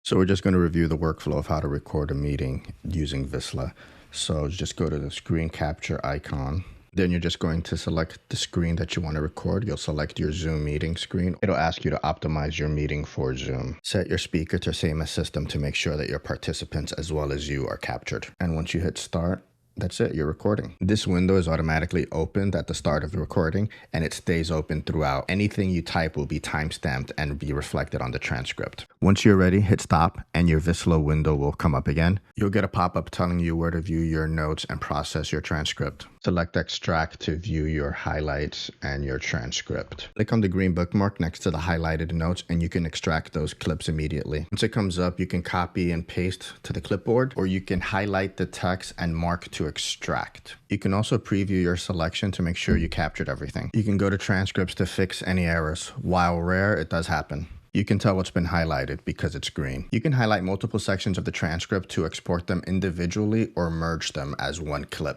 So we're just going to review the workflow of how to record a meeting using Visla. So just go to the screen capture icon. Then you're just going to select the screen that you want to record. You'll select your Zoom meeting screen. It'll ask you to optimize your meeting for Zoom. Set your speaker to same as system to make sure that your participants as well as you are captured. And once you hit start, that's it, you're recording. This window is automatically opened at the start of the recording and it stays open throughout. Anything you type will be timestamped and be reflected on the transcript. Once you're ready, hit stop and your Visla window will come up again. You'll get a pop-up telling you where to view your notes and process your transcript. Select extract to view your highlights and your transcript. Click on the green bookmark next to the highlighted notes and you can extract those clips immediately. Once it comes up, you can copy and paste to the clipboard, or you can highlight the text and mark to extract. You can also preview your selection to make sure you captured everything. You can go to transcripts to fix any errors. While rare, it does happen. You can tell what's been highlighted because it's green. You can highlight multiple sections of the transcript to export them individually or merge them as one clip.